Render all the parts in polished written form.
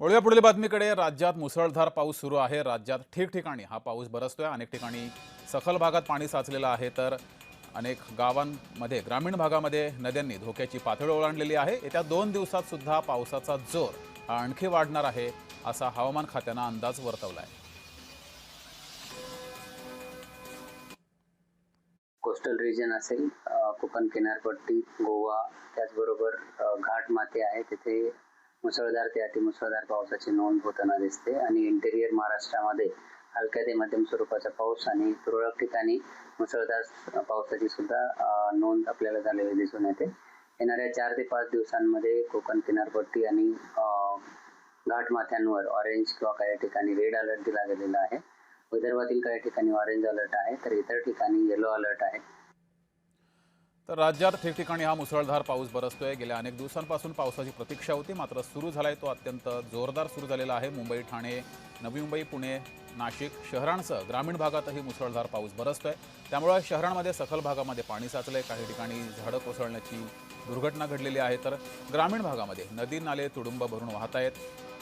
वळूया पुढील बातमीकडे। राज्यात मुसळधार पाऊस सुरू आहे। राज्यात ठिकठिकाणी हा पाऊस बरसतोय। अनेक ठिकाणी सखल भागात पाणी साचलेलं आहे, तर अनेक गावांमध्ये, ग्रामीण भागामध्ये नद्यांनी धोक्याची पातळी ओलांडलेली आहे। येत्या 2 दिवसात सुद्धा पावसाचा जोर हा आणखी वाढणार आहे, असा हवामान खात्यानं अंदाज वर्तवला आहे। कोस्टल रिजन असेल, कोकण किनारपट्टी, गोवा, त्याचबरोबर घाट माथे आहे, तिथे मुसळधार ते अतिमुसळधार पावसाची नोंद होताना दिसते। आणि इंटेरियर महाराष्ट्रामध्ये हलक्या ते मध्यम स्वरूपाचा पाऊस आणि तुरळक ठिकाणी मुसळधार पावसाची सुद्धा नोंद आपल्याला झालेली दिसून येते। येणाऱ्या 4 ते 5 दिवसांमध्ये कोकण किनारपट्टी आणि घाट माथ्यांवर ऑरेंज किंवा काही ठिकाणी रेड अलर्ट दिला गेलेला आहे। विदर्भातील काही ठिकाणी ऑरेंज अलर्ट आहे, तर इतर ठिकाणी येलो अलर्ट आहे। तर राज्यात ठिकठिकाणी हा मुसळधार पाऊस बरसतोय। गेल्या अनेक दिवसांपासून पावसाची प्रतीक्षा होती, मात्र सुरू झालाय तो अत्यंत जोरदार सुरू झालेला आहे। मुंबई, ठाणे, नवी मुंबई, पुणे, नाशिक शहरांसह ग्रामीण भागातही मुसळधार पाऊस बरसतोय। त्यामुळे शहरांमध्ये सखल भागामध्ये पाणी साचलंय। काही ठिकाणी झाडं कोसळण्याची दुर्घटना घडलेली आहे, तर ग्रामीण भागामध्ये नदी नाले तुडुंब भरून वाहत आहेत।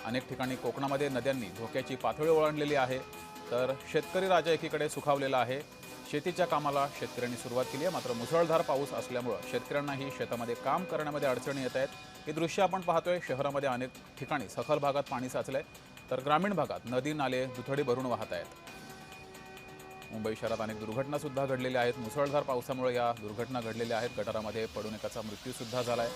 अनेक ठिकाणी कोकणामध्ये नद्यांनी धोक्याची पातळी ओलांडलेली आहे, तर शेतकरी राजा एकीकडे सुखावलेला आहे। शेतीच्या कामाला शेतकऱ्यांनी सुरुवात केली आहे, मात्र मुसळधार पाऊस असल्यामुळे शेतकऱ्यांनाही शेतामध्ये काम करण्यामध्ये अडचणी येत आहेत। ही दृश्य आपण पाहतोय। शहरामध्ये अनेक ठिकाणी सखल भागात पाणी साचलंय, तर ग्रामीण भागात नदी नाले दुथडी भरून वाहत आहेत। मुंबई शहरात अनेक दुर्घटना सुद्धा घडलेल्या आहेत। मुसळधार पावसामुळे या दुर्घटना घडलेल्या आहेत। गटारामध्ये पडून एकाचा मृत्यू सुद्धा झालाय।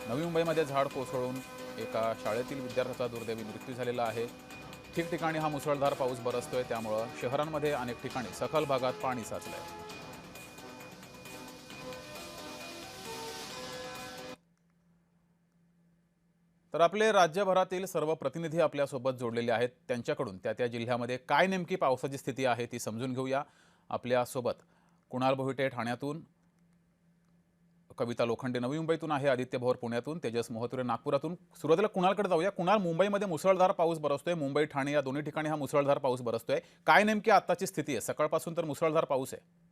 नवी मुंबईमध्ये झाड कोसळून एका शाळेतील विद्यार्थ्याचा दुर्दैवी मृत्यू झालेला आहे। ठिकठिकाणी हा मुसळधार पाऊस बरसतोय, त्यामुळे शहरांमध्ये अनेक ठिकाणी सखल भागात पाणी साचलंय। तर आपले राज्यभरातील सर्व प्रतिनिधी आपल्यासोबत जोडलेले आहेत। त्यांच्याकडून त्या जिल्ह्यामध्ये काय नेमकी पावसाची स्थिती आहे ती समजून घेऊया। आपल्यासोबत कुणाल भोईटे ठाण्यातून, कविता लोखंडे नवी मुंबईतून आहे, आदित्य भोर पुण्यातून, तेजस मोहतुरे नागपुरातून। सुरुवातीला कुणालकडे जाऊया। कुणाल, मुंबईमध्ये मुसळधार पाऊस बरसतोय। मुंबई, ठाणे या दोन्ही ठिकाणी हा मुसळधार पाऊस बरसतोय। काय नेमकी आताची स्थिती आहे? सकाळपासून तर मुसळधार पाऊस आहे।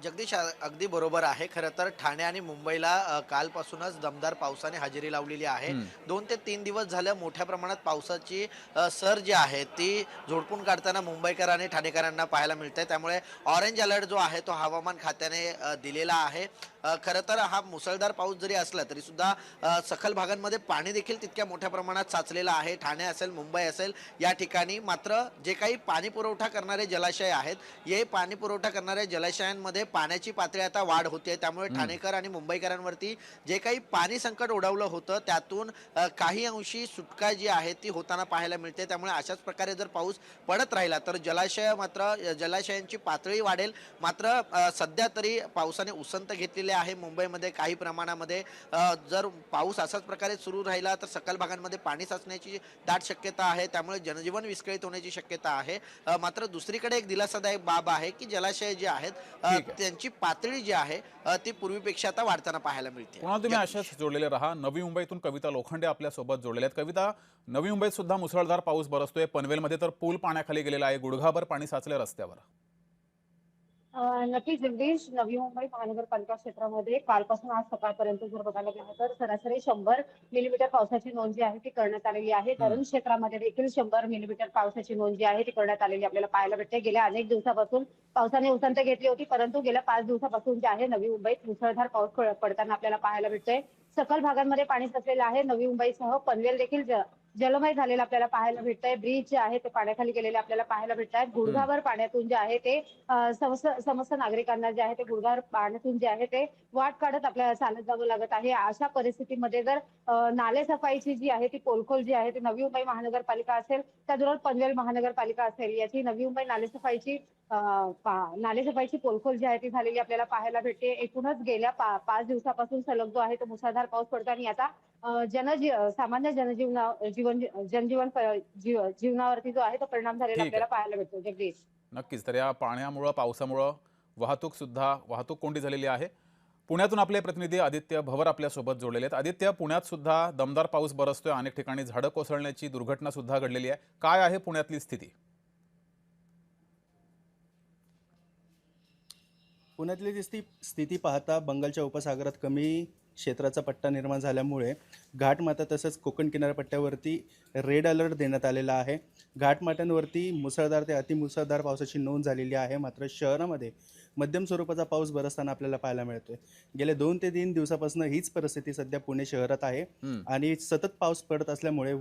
जगदीश अगदी बरोबर आहे। खरं तर ठाणे आणि मुंबईला कालपासूनच दमदार पावसाने हजेरी लावलेली आहे। 2 ते 3 दिवस झालं मोठ्या प्रमाणात पावसाची सर जी आहे ती झोडपून काढताना मुंबईकर आणि ठाणेकरांना पाहायला मिळते। त्यामुळे ऑरेंज अलर्ट जो आहे तो हवामान खात्याने दिलेला आहे। खरं तर हा मुसळधार पाऊस जरी असला तरी सुद्धा सखल भागांमध्ये पाणी देखील तितक्या मोठ्या प्रमाणात साचलेलं आहे। ठाणे असेल, मुंबई असेल या ठिकाणी मात्र जे काही पाणी पुरवठा करणारे जलाशय आहेत, हे पाणी पुरवठा करणारे जलाशयांमध्ये पाण्याची पातळी आता वाढ होते। त्यामुळे ठाणेकर आणि मुंबईकरांवरती जे काही पाणी संकट ओढवलं होतं त्यातून काही अंशी सुटका जी आहे ती होताना पाहायला मिळते। त्यामुळे अशाच प्रकारे जर पाऊस पडत राहिला तर जलाशयांची पातळी वाढेल। मात्र सध्या तरी पावसाने उसंत घेतलेली आहे मुंबईमध्ये काही प्रमाणामध्ये। जर पाऊस अशाच प्रकारे सुरू राहिला तर सखल भागांमध्ये पाणी साचण्याची दाट शक्यता आहे। त्यामुळे जनजीवन विस्कळीत होण्याची शक्यता आहे। मात्र दुसरीकडे एक दिलासादायक बाब आहे की जलाशय जे आहेत ठीक आहे त्यांची पातळी जी आहे ती पूर्वीपेक्षा आता वाढताना पाहायला मिळते। कुणाल, तुम्ही अशाच जोडलेले राहा। नवी मुंबईतून कविता लोखंडे आपल्यासोबत जोडलेले आहेत। कविता, नवी मुंबईत सुद्धा मुसळधार पाऊस बरसतोय। पनवेलमध्ये तर पूल पाण्याखाली गेलेला आहे। गुडघाभर पाणी साचले रस्त्यावर। नक्कीच जगदीश, नवी मुंबई महानगरपालिका क्षेत्रामध्ये कालपासून आज सकाळपर्यंत जर बघायला गेलं तर सरासरी 100 मिलीमीटर पावसाची नोंद जी आहे ती करण्यात आलेली आहे। धरण क्षेत्रामध्ये देखील 100 मिलीमीटर पावसाची नोंद जी आहे ती करण्यात आलेली आपल्याला पाहायला भेटते। गेल्या अनेक दिवसापासून पावसाने उसंत घेतली होती, परंतु गेल्या 5 दिवसापासून जे आहे नवी मुंबईत मुसळधार पाऊस पडताना आपल्याला पाहायला भेटतोय। सखल भागांमध्ये पाणी साचलेलं आहे। नवी मुंबईसह पनवेल देखील जलमय झालेलं आपल्याला पाहायला भेटतंय। ब्रिज जे आहे ते पाण्याखाली गेलेले आपल्याला पाहायला भेटत आहेत। गुडघाभर पाण्यातून जे आहे ते समस्त नागरिकांना जे आहे ते गुडघाभर पाण्यातून जे आहे ते वाट काढत आपल्याला चालत जावं लागत आहे। अशा परिस्थितीमध्ये जर नाले सफाईची जी आहे ती पोलखोल जी आहे ती नवी मुंबई महानगरपालिका असेल त्याचबरोबर पनवेल महानगरपालिका असेल, याची नवी मुंबई नालेसफाईची पोलखोल जी आहे ती झालेली आपल्याला पाहायला भेटते। एकूणच गेल्या 5 दिवसापासून सलग जो आहे तो मुसळधार पाऊस पडतो आणि याचा सामान्य जीवनावरती जो आहे तो परिणाम झालेला ठीक आपल्याला आहे, पाहायला भेटतो। जगदीश, नक्कीच। तर या पाण्यामुळे, पावसामुळे वाहतूक कोंडी झालेली आहे। पुण्यातून आपले प्रतिनिधी आदित्य भवर आपल्यासोबत जोडलेले आहेत। आदित्य, पुण्यात सुद्धा दमदार पाऊस बरसतोय। अनेक ठिकाणी झाडं कोसळण्याची दुर्घटना सुद्धा घडलेली आहे। काय आहे पुण्यातली स्थिती? पुण्यातली स्थिती पाहता बंगालच्या उपसागरात कमी क्षेत्राचा पट्टा निर्माण झाल्यामुळे घाटमाथा तसंच कोकण किनारपट्ट्यावरती रेड अलर्ट देण्यात आलेला आहे. घाटमाथ्यांवरती मुसळधार ते अतिमुसळधार पावसाची नोंद झालेली आहे. मात्र शहरामध्ये मध्यम स्वरूपाचा पाऊस बरसताना आपल्याला पाहायला मिळतोय. गेल्या 2 ते 3 दिवसापासून हीच परिस्थिती सध्या पुणे शहरात आहे आणि सतत पाऊस पडत असल्यामुळे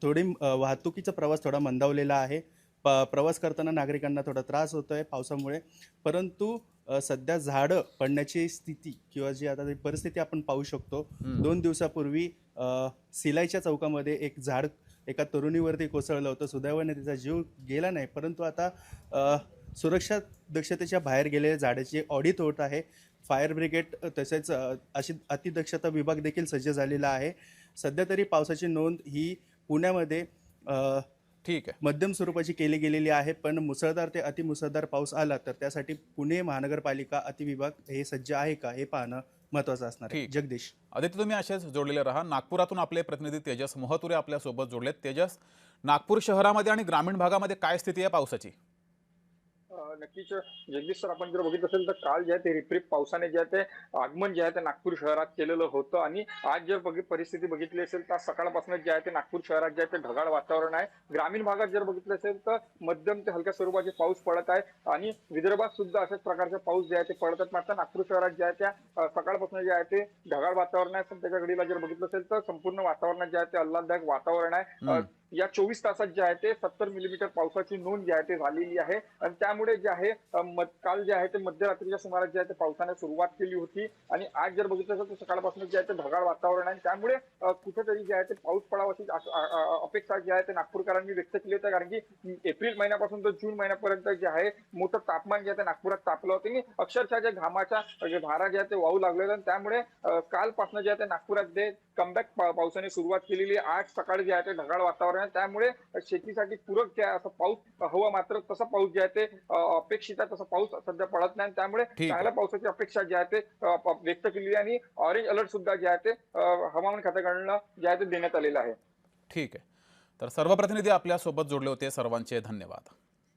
वाहतुकीचा प्रवास थोडा मंदावलेला आहे. प्रवास करताना नागरिकांना थोडा त्रास होतोय पावसामुळे. परंतु सध्या झाडं पडण्याची स्थिती किंवा जी आता परिस्थिती आपण पाहू शकतो. 2 दिवसापूर्वी सिलाईच्या चौकामध्ये एक झाड एका तरुणीवरती कोसळलं होतं. सुदैवाने तिचा जीव गेला नाही, परंतु आता सुरक्षा दक्षतेच्या बाहेर गेलेल्या झाडाची ऑडिट होत आहे. फायर ब्रिगेड तसेच अशी अतिदक्षता विभाग देखील सज्ज झालेला आहे. सध्या तरी पावसाची नोंद ही पुण्यामध्ये ठीक आहे. मध्यम स्वरूपाची केली गेलेली आहे. पण मुसळधार ते अतिमुसळधार पाऊस आला तर त्यासाठी पुणे महानगरपालिका अतिविभाग हे सज्ज आहे का हे पाहणं महत्त्वाचं असणार आहे. ठीक. जगदीश. आदित्य, तुम्ही असेच जोडलेले राहा. नागपुरातून आपले प्रतिनिधी तेजस मोहतुरे आपल्यासोबत जोडलेत. तेजस, नागपूर शहरामध्ये आणि ग्रामीण भागामध्ये काय स्थिती आहे पावसाची? नक्कीच जगदीश सर, आपण जर बघितलं असेल तर काल जे आहे ते रिपरिप पावसाने जे आहे ते आगमन जे आहे ते नागपूर शहरात केलेलं होतं आणि आज जर परिस्थिती बघितली असेल तर सकाळपासून जे आहे ते नागपूर शहरात जे आहे ते ढगाळ वातावरण आहे. ग्रामीण भागात जर बघितलं असेल तर मध्यम ते हलक्या स्वरूपाचे पाऊस पडत आहे आणि विदर्भात सुद्धा अशाच प्रकारचे पाऊस जे आहे ते पडत आहेत. मात्र नागपूर शहरात जे आहे त्या सकाळपासून जे आहे ते ढगाळ वातावरण आहे. पण त्याच्या घडीला जर बघितलं असेल तर संपूर्ण वातावरणात जे आहे ते आल्हाददायक वातावरण आहे. या 24 तासात जे आहे ते 70 मिलीमीटर पावसाची नोंद जी आहे ते झालेली आहे आणि त्यामुळे जे आहे काल जे आहे ते मध्यरात्रीच्या सुमारास जे आहे ते पावसाने सुरुवात केली होती आणि आज जर बघितलं असेल तर सकाळपासून जे आहे ते ढगाळ वातावरण आहे. त्यामुळे कुठेतरी जे आहे ते पाऊस पडावा अशी अपेक्षा जी आहे ते नागपूरकरांनी व्यक्त केली होती. कारण की एप्रिल महिन्यापासून तर जून महिन्यापर्यंत जे आहे मोठं तापमान जे आहे ते नागपुरात तापलं होतं आणि अक्षरशः जे घामाच्या धारा जे आहे ते वाहू लागले होते. त्यामुळे कालपासून जे आहे ते नागपुरात जे कमबॅक पावसाने सुरुवात केलेली. आज सकाळी जे आहे ते ढगाळ वातावरण आहे. त्यामुळे शेतीसाठी पूरक जे असं पाऊस हवा, मात्र तसा पाऊस जे आहे ते अपेक्षित आहे तसा पाऊस सध्या पडत नाही. त्यामुळे चांगल्या पावसाची अपेक्षा जी आहे ते व्यक्त केली आणि ऑरेंज अलर्ट सुद्धा जे आहे ते हवामान खात्याकडून जे आहे ते देण्यात आलेलं आहे. ठीक आहे. तर सर्व प्रतिनिधी आपल्यासोबत जोडले होते. सर्वांचे धन्यवाद.